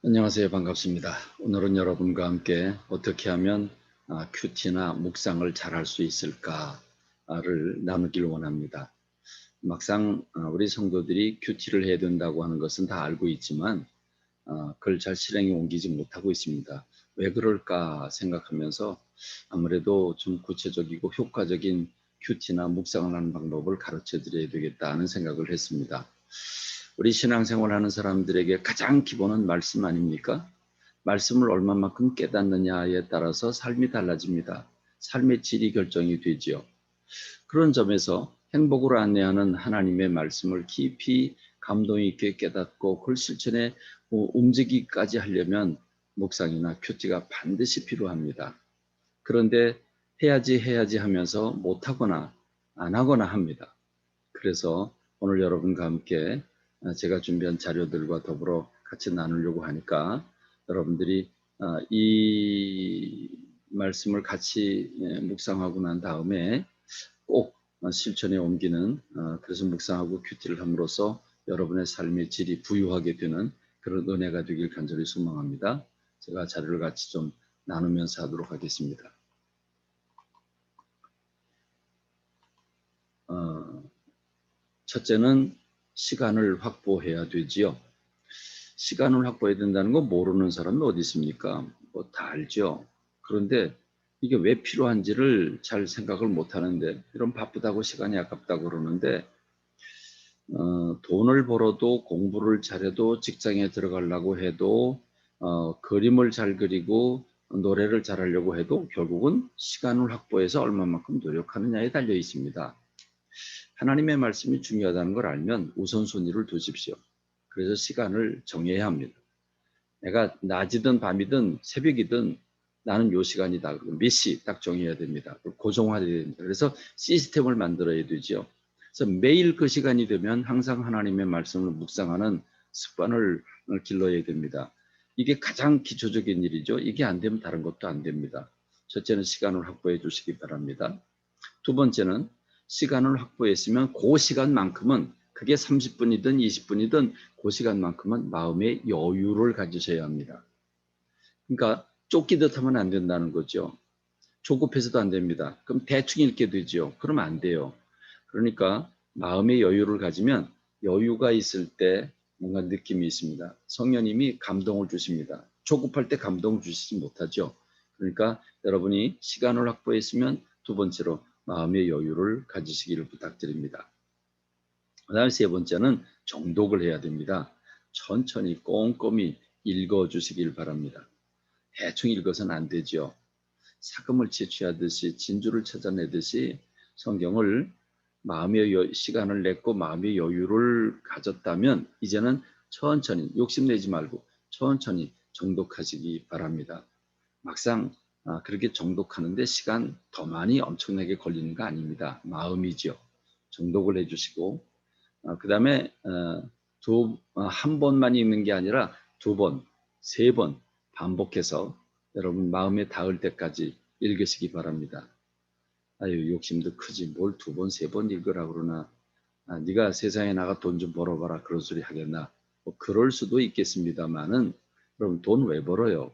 안녕하세요. 반갑습니다. 오늘은 여러분과 함께 어떻게 하면 큐티나 묵상을 잘할 수 있을까를 나누길 원합니다. 막상 우리 성도들이 큐티를 해야 된다고 하는 것은 다 알고 있지만 그걸 잘 실행에 옮기지 못하고 있습니다. 왜 그럴까 생각하면서 아무래도 좀 구체적이고 효과적인 큐티나 묵상을 하는 방법을 가르쳐 드려야 되겠다는 생각을 했습니다. 우리 신앙생활 하는 사람들에게 가장 기본은 말씀 아닙니까? 말씀을 얼마만큼 깨닫느냐에 따라서 삶이 달라집니다. 삶의 질이 결정이 되지요. 그런 점에서 행복으로 안내하는 하나님의 말씀을 깊이 감동 있게 깨닫고 그걸 실천에 움직이기까지 하려면 묵상이나 큐티가 반드시 필요합니다. 그런데 해야지 하면서 못하거나 안 하거나 합니다. 그래서 오늘 여러분과 함께 제가 준비한 자료들과 더불어 같이 나누려고 하니까 여러분들이 이 말씀을 같이 묵상하고 난 다음에 꼭 실천에 옮기는 그래서 묵상하고 큐티를 함으로써 여러분의 삶의 질이 부유하게 되는 그런 은혜가 되길 간절히 소망합니다. 제가 자료를 같이 좀 나누면서 하도록 하겠습니다. 첫째는 시간을 확보해야 되지요. 시간을 확보해야 된다는 거 모르는 사람이 어디 있습니까? 뭐 다 알죠. 그런데 이게 왜 필요한지를 잘 생각을 못 하는데, 이런 바쁘다고 시간이 아깝다고 그러는데, 돈을 벌어도 공부를 잘해도 직장에 들어가려고 해도 그림을 잘 그리고 노래를 잘하려고 해도 결국은 시간을 확보해서 얼마만큼 노력하느냐에 달려 있습니다. 하나님의 말씀이 중요하다는 걸 알면 우선순위를 두십시오. 그래서 시간을 정해야 합니다. 내가 낮이든 밤이든 새벽이든 나는 요 시간이다. 몇 시 딱 정해야 됩니다. 고정화해야 됩니다. 그래서 시스템을 만들어야 되죠. 그래서 매일 그 시간이 되면 항상 하나님의 말씀을 묵상하는 습관을 길러야 됩니다. 이게 가장 기초적인 일이죠. 이게 안 되면 다른 것도 안 됩니다. 첫째는 시간을 확보해 주시기 바랍니다. 두 번째는 시간을 확보했으면 그 시간만큼은 그게 30분이든 20분이든 그 시간만큼은 마음의 여유를 가지셔야 합니다. 그러니까 쫓기듯 하면 안 된다는 거죠. 조급해서도 안 됩니다. 그럼 대충 읽게 되죠. 그러면 안 돼요. 그러니까 마음의 여유를 가지면 여유가 있을 때 뭔가 느낌이 있습니다. 성령님이 감동을 주십니다. 조급할 때 감동을 주시지 못하죠. 그러니까 여러분이 시간을 확보했으면 두 번째로 마음의 여유를 가지시기를 부탁드립니다. 그 다음에 세 번째는 정독을 해야 됩니다. 천천히 꼼꼼히 읽어주시길 바랍니다. 대충 읽어서는 안 되죠. 사금을 채취하듯이 진주를 찾아내듯이 성경을 마음의 시간을 냈고 마음의 여유를 가졌다면 이제는 천천히 욕심내지 말고 천천히 정독하시기 바랍니다. 막상 그렇게 정독하는데 시간 더 많이 엄청나게 걸리는 거 아닙니다. 마음이죠. 정독을 해주시고 그 다음에 한 번만 읽는 게 아니라 두 번, 세 번 반복해서 여러분 마음에 닿을 때까지 읽으시기 바랍니다. 아유, 욕심도 크지 뭘 두 번, 세 번 읽으라 그러나 네가 세상에 나가 돈 좀 벌어봐라 그런 소리 하겠나. 뭐 그럴 수도 있겠습니다만은 그럼 돈 왜 벌어요?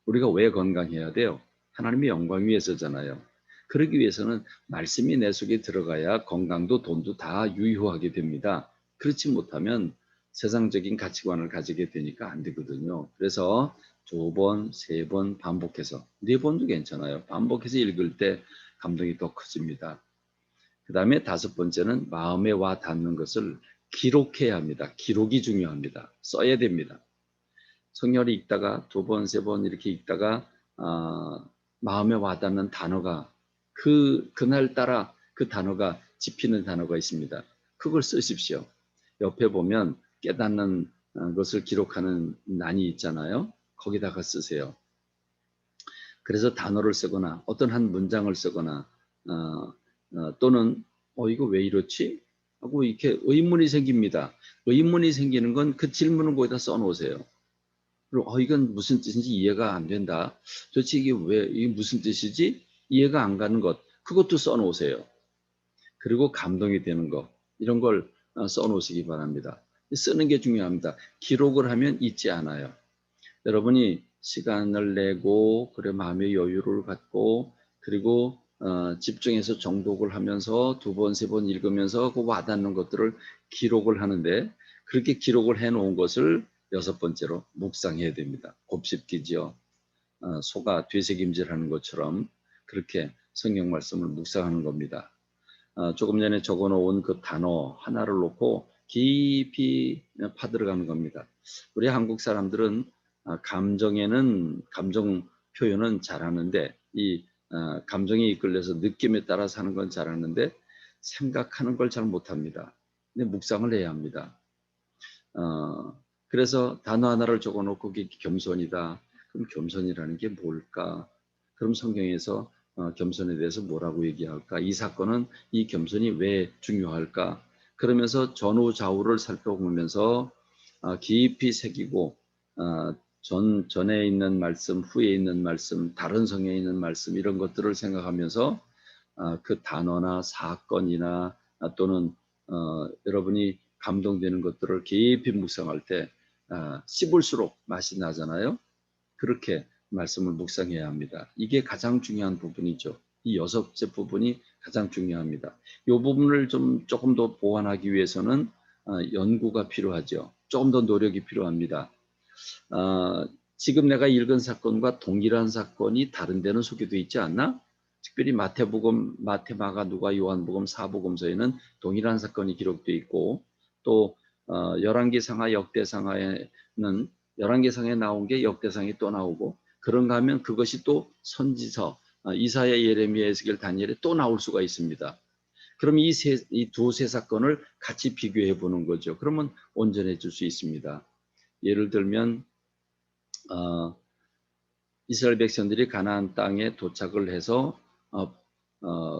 우리가 왜 건강해야 돼요? 하나님의 영광 위해서잖아요. 그러기 위해서는 말씀이 내 속에 들어가야 건강도 돈도 다 유효하게 됩니다. 그렇지 못하면 세상적인 가치관을 가지게 되니까 안 되거든요. 그래서 두 번, 세 번 반복해서, 네 번도 괜찮아요. 반복해서 읽을 때 감동이 더 커집니다. 그 다음에 다섯 번째는 마음에 와 닿는 것을 기록해야 합니다. 기록이 중요합니다. 써야 됩니다. 성경을 읽다가 두 번, 세 번 이렇게 읽다가 마음에 와닿는 단어가 그날따라 그 단어가 집히는 단어가 있습니다. 그걸 쓰십시오. 옆에 보면 깨닫는 것을 기록하는 란이 있잖아요. 거기다가 쓰세요. 그래서 단어를 쓰거나 어떤 한 문장을 쓰거나 또는 이거 왜 이렇지? 하고 이렇게 의문이 생깁니다. 의문이 생기는 건 그 질문을 거기다 써놓으세요. 그리고 이건 무슨 뜻인지 이해가 안 된다. 도대체 이게 무슨 뜻이지? 이해가 안 가는 것. 그것도 써놓으세요. 그리고 감동이 되는 것. 이런 걸 써놓으시기 바랍니다. 쓰는 게 중요합니다. 기록을 하면 잊지 않아요. 여러분이 시간을 내고 그래 마음의 여유를 갖고 그리고 집중해서 정독을 하면서 두 번, 세 번 읽으면서 그 와닿는 것들을 기록을 하는데 그렇게 기록을 해 놓은 것을 여섯 번째로 묵상해야 됩니다. 곱씹기지요. 소가 되새김질하는 것처럼 그렇게 성경 말씀을 묵상하는 겁니다. 조금 전에 적어 놓은 그 단어 하나를 놓고 깊이 파들어가는 겁니다. 우리 한국 사람들은 감정 표현은 잘하는데 이 감정이 이끌려서 느낌에 따라 사는 건 잘하는데 생각하는 걸 잘 못합니다. 근데 묵상을 해야 합니다. 그래서 단어 하나를 적어 놓고 겸손이다. 그럼 겸손이라는 게 뭘까? 그럼 성경에서 겸손에 대해서 뭐라고 얘기할까? 이 사건은 이 겸손이 왜 중요할까? 그러면서 전후 좌우를 살펴보면서 깊이 새기고 전에 있는 말씀, 후에 있는 말씀, 다른 성경에 있는 말씀 이런 것들을 생각하면서 그 단어나 사건이나 또는 여러분이 감동되는 것들을 깊이 묵상할 때 씹을수록 맛이 나잖아요. 그렇게 말씀을 묵상해야 합니다. 이게 가장 중요한 부분이죠. 이 여섯째 부분이 가장 중요합니다. 이 부분을 조금 더 보완하기 위해서는 연구가 필요하죠. 조금 더 노력이 필요합니다. 지금 내가 읽은 사건과 동일한 사건이 다른 데는 소개되어 있지 않나? 특별히 마태복음, 마태마가, 누가, 요한복음, 사복음서에는 동일한 사건이 기록되어 있고 또 열왕기상하, 역대상하에는 열왕기상에 나온 게 역대상에 또 나오고 그런가 하면 그것이 또 선지서 이사야, 예레미야, 에스겔, 다니엘에 또 나올 수가 있습니다. 그럼 이 두세 사건을 같이 비교해 보는 거죠. 그러면 온전해질 수 있습니다. 예를 들면 이스라엘 백성들이 가나안 땅에 도착을 해서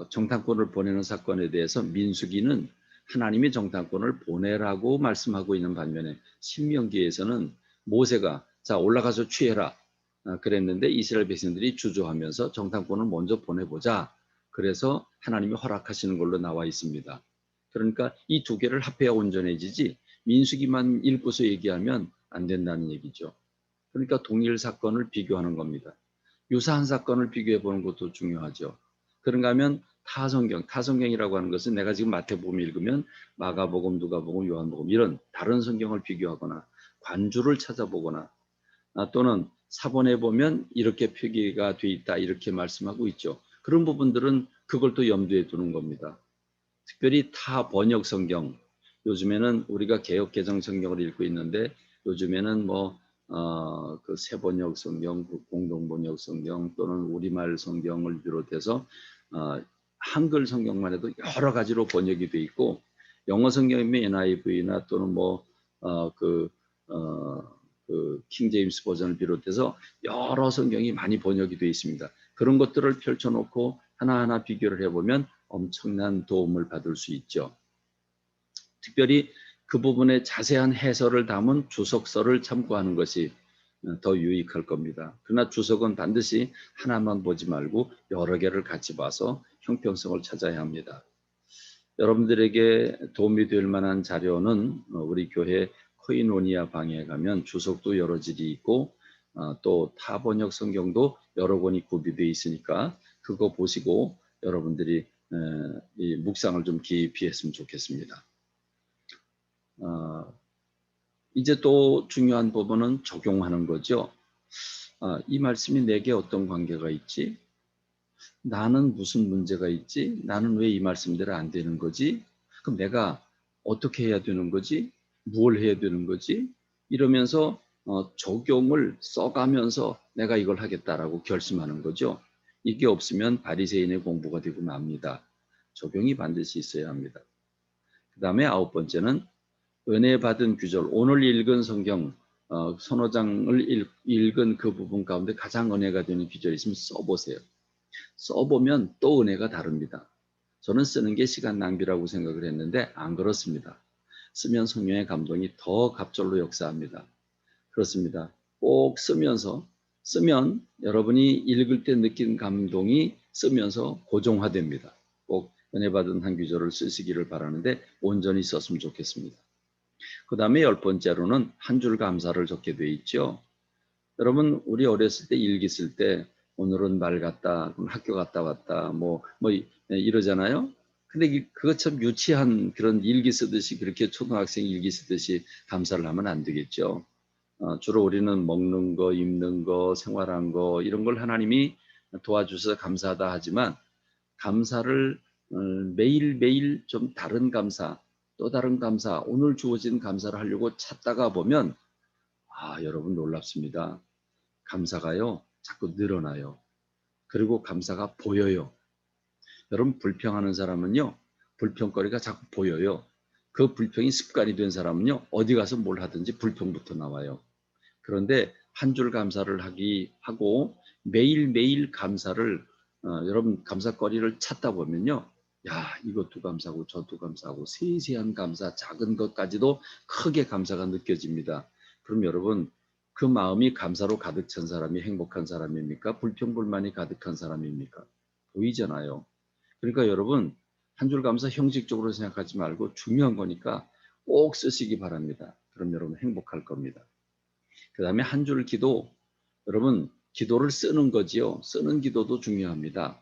정탐꾼을 보내는 사건에 대해서 민수기는 하나님이 정탐꾼을 보내라고 말씀하고 있는 반면에 신명기에서는 모세가 자 올라가서 취해라 그랬는데 이스라엘 백성들이 주저하면서 정탐꾼을 먼저 보내보자. 그래서 하나님이 허락하시는 걸로 나와 있습니다. 그러니까 이 두 개를 합해야 온전해지지 민수기만 읽고서 얘기하면 안 된다는 얘기죠. 그러니까 동일 사건을 비교하는 겁니다. 유사한 사건을 비교해 보는 것도 중요하죠. 그런가 하면 타성경이라고 하는 것은 내가 지금 마태복음 읽으면 마가복음, 누가복음, 요한복음 이런 다른 성경을 비교하거나 관주를 찾아보거나 또는 사본에 보면 이렇게 표기가 돼 있다 이렇게 말씀하고 있죠. 그런 부분들은 그걸 또 염두에 두는 겁니다. 특별히 타 번역 성경, 요즘에는 우리가 개역 개정 성경을 읽고 있는데 요즘에는 그 새번역 성경, 그 공동번역 성경 또는 우리말 성경을 비롯해서 한글 성경만 해도 여러 가지로 번역이 돼 있고 영어 성경이면 NIV나 또는 그 킹제임스 버전을 비롯해서 여러 성경이 많이 번역이 되어 있습니다. 그런 것들을 펼쳐놓고 하나하나 비교를 해보면 엄청난 도움을 받을 수 있죠. 특별히 그 부분에 자세한 해설을 담은 주석서를 참고하는 것이 더 유익할 겁니다. 그러나 주석은 반드시 하나만 보지 말고 여러 개를 같이 봐서 형평성을 찾아야 합니다. 여러분들에게 도움이 될 만한 자료는 우리 교회 코이노니아 방에 가면 주석도 여러 질이 있고 또 타번역 성경도 여러 권이 구비되어 있으니까 그거 보시고 여러분들이 이 묵상을 좀 깊이 했으면 좋겠습니다. 이제 또 중요한 부분은 적용하는 거죠. 이 말씀이 내게 어떤 관계가 있지? 나는 무슨 문제가 있지? 나는 왜 이 말씀대로 안 되는 거지? 그럼 내가 어떻게 해야 되는 거지? 무엇을 해야 되는 거지? 이러면서 적용을 써가면서 내가 이걸 하겠다라고 결심하는 거죠. 이게 없으면 바리새인의 공부가 되고 맙니다. 적용이 반드시 있어야 합니다. 그 다음에 아홉 번째는 은혜 받은 규절. 오늘 읽은 성경 서너 장을 읽은 그 부분 가운데 가장 은혜가 되는 규절이 있으면 써보세요. 써보면 또 은혜가 다릅니다. 저는 쓰는 게 시간 낭비라고 생각을 했는데 안 그렇습니다. 쓰면 성령의 감동이 더 갑절로 역사합니다. 그렇습니다. 꼭 쓰면 여러분이 읽을 때 느낀 감동이 쓰면서 고정화됩니다. 꼭 은혜 받은 한 규절을 쓰시기를 바라는데 온전히 썼으면 좋겠습니다. 그 다음에 열 번째로는 한 줄 감사를 적게 돼 있죠. 여러분, 우리 어렸을 때 일기 쓸 때 오늘은 말 갔다, 그럼 학교 갔다 왔다, 이러잖아요. 근데 그것 참 유치한 그런 일기 쓰듯이 그렇게 초등학생 일기 쓰듯이 감사를 하면 안 되겠죠. 주로 우리는 먹는 거, 입는 거, 생활한 거 이런 걸 하나님이 도와주셔서 감사하다 하지만 감사를 매일매일 좀 다른 감사, 또 다른 감사, 오늘 주어진 감사를 하려고 찾다가 보면 여러분 놀랍습니다. 감사가요, 자꾸 늘어나요. 그리고 감사가 보여요. 여러분 불평하는 사람은요, 불평거리가 자꾸 보여요. 그 불평이 습관이 된 사람은요, 어디 가서 뭘 하든지 불평부터 나와요. 그런데 한 줄 감사를 하고 매일매일 감사를 여러분 감사거리를 찾다 보면요. 야, 이것도 감사하고 저도 감사하고 세세한 감사, 작은 것까지도 크게 감사가 느껴집니다. 그럼 여러분 그 마음이 감사로 가득 찬 사람이 행복한 사람입니까? 불평불만이 가득한 사람입니까? 보이잖아요. 그러니까 여러분 한 줄 감사 형식적으로 생각하지 말고 중요한 거니까 꼭 쓰시기 바랍니다. 그럼 여러분 행복할 겁니다. 그 다음에 한 줄 기도, 여러분 기도를 쓰는 거지요. 쓰는 기도도 중요합니다.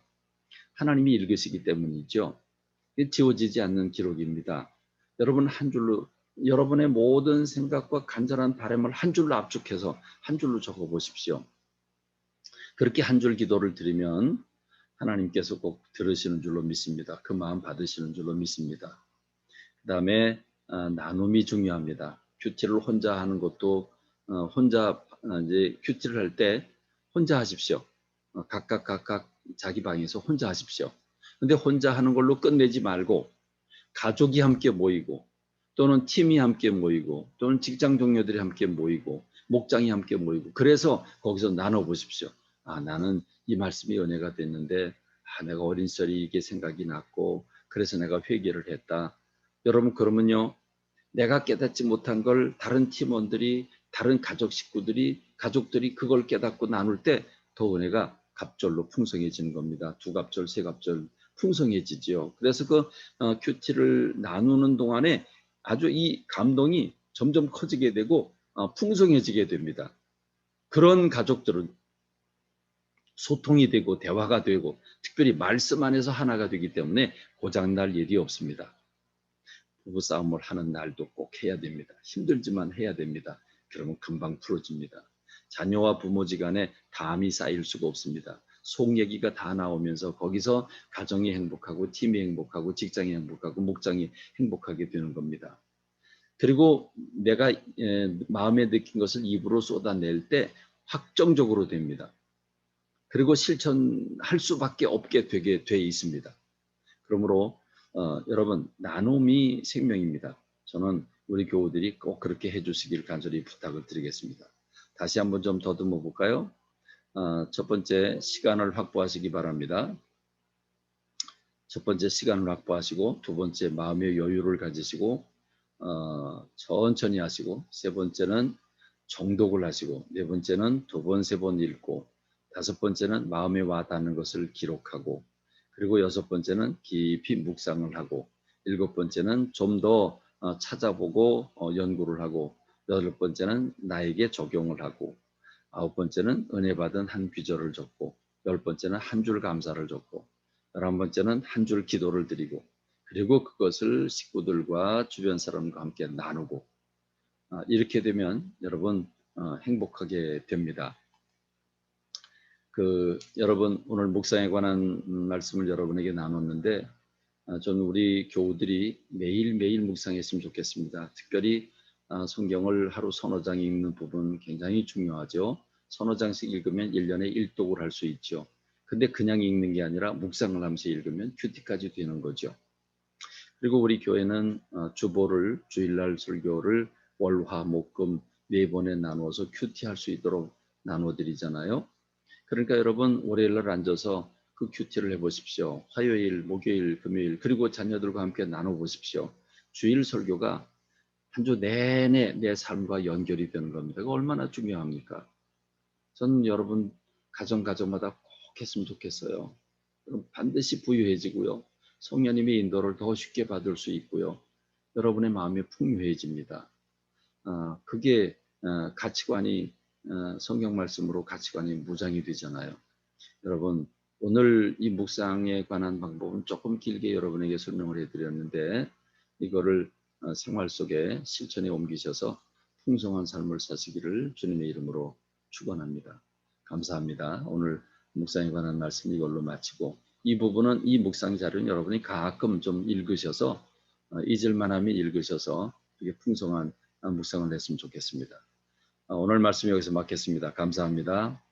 하나님이 읽으시기 때문이죠. 지워지지 않는 기록입니다. 여러분 한 줄로 여러분의 모든 생각과 간절한 바람을 한 줄로 압축해서 한 줄로 적어 보십시오. 그렇게 한 줄 기도를 드리면 하나님께서 꼭 들으시는 줄로 믿습니다. 그 마음 받으시는 줄로 믿습니다. 그 다음에 나눔이 중요합니다. 큐티를 혼자 하는 것도 혼자 이제 큐티를 할 때 혼자 하십시오. 각각 자기 방에서 혼자 하십시오. 근데 혼자 하는 걸로 끝내지 말고 가족이 함께 모이고 또는 팀이 함께 모이고 또는 직장 동료들이 함께 모이고 목장이 함께 모이고 그래서 거기서 나눠 보십시오. 나는 이 말씀이 은혜가 됐는데 내가 어린 시절에 이게 생각이 났고 그래서 내가 회개를 했다. 여러분 그러면요. 내가 깨닫지 못한 걸 다른 팀원들이 다른 가족들이 그걸 깨닫고 나눌 때 더 은혜가 갑절로 풍성해지는 겁니다. 두 갑절, 세 갑절 풍성해지지요. 그래서 큐티를 나누는 동안에 아주 이 감동이 점점 커지게 되고 풍성해지게 됩니다. 그런 가족들은 소통이 되고 대화가 되고 특별히 말씀 안에서 하나가 되기 때문에 고장날 일이 없습니다. 부부싸움을 하는 날도 꼭 해야 됩니다. 힘들지만 해야 됩니다. 그러면 금방 풀어집니다. 자녀와 부모지간에 담이 쌓일 수가 없습니다. 속 얘기가 다 나오면서 거기서 가정이 행복하고 팀이 행복하고 직장이 행복하고 목장이 행복하게 되는 겁니다. 그리고 내가 마음에 느낀 것을 입으로 쏟아낼 때 확정적으로 됩니다. 그리고 실천할 수밖에 없게 되게 돼 있습니다. 그러므로 여러분 나눔이 생명입니다. 저는 우리 교우들이 꼭 그렇게 해주시길 간절히 부탁을 드리겠습니다. 다시 한번 좀 더듬어 볼까요? 첫 번째 시간을 확보하시기 바랍니다. 첫 번째 시간을 확보하시고 두 번째 마음의 여유를 가지시고 천천히 하시고 세 번째는 정독을 하시고 네 번째는 두 번, 세 번 읽고 다섯 번째는 마음에 와 닿는 것을 기록하고 그리고 여섯 번째는 깊이 묵상을 하고 일곱 번째는 좀 더 찾아보고 연구를 하고 여덟 번째는 나에게 적용을 하고 아홉 번째는 은혜 받은 한 귀절을 적고 열 번째는 한 줄 감사를 적고 11번째는 한 줄 기도를 드리고 그리고 그것을 식구들과 주변 사람과 함께 나누고 이렇게 되면 여러분 행복하게 됩니다. 여러분 오늘 묵상에 관한 말씀을 여러분에게 나눴는데 저는 우리 교우들이 매일매일 묵상했으면 좋겠습니다. 특별히 성경을 하루 서너 장 읽는 부분 굉장히 중요하죠. 서너 장씩 읽으면 1년에 1독을 할 수 있죠. 근데 그냥 읽는 게 아니라 묵상을 하면서 읽으면 큐티까지 되는 거죠. 그리고 우리 교회는 주보를 주일날 설교를 월화 목금 네 번에 나누어서 큐티할 수 있도록 나눠드리잖아요. 그러니까 여러분 월요일날 앉아서 그 큐티를 해보십시오. 화요일, 목요일, 금요일 그리고 자녀들과 함께 나눠보십시오. 주일 설교가 한 주 내내 내 삶과 연결이 되는 겁니다. 그거 얼마나 중요합니까? 저는 여러분 가정마다 꼭 했으면 좋겠어요. 그럼 반드시 부유해지고요. 성령님의 인도를 더 쉽게 받을 수 있고요. 여러분의 마음이 풍요해집니다. 그게 가치관이 성경 말씀으로 가치관이 무장이 되잖아요. 여러분, 오늘 이 묵상에 관한 방법은 조금 길게 여러분에게 설명을 해드렸는데 이거를 생활 속에 실천에 옮기셔서 풍성한 삶을 사시기를 주님의 이름으로 축원합니다. 감사합니다. 오늘 묵상에 관한 말씀 이걸로 마치고 이 부분은 이 묵상 자료는 여러분이 가끔 좀 읽으셔서 잊을만 하면 읽으셔서 이게 풍성한 묵상을 했으면 좋겠습니다. 오늘 말씀 여기서 마치겠습니다. 감사합니다.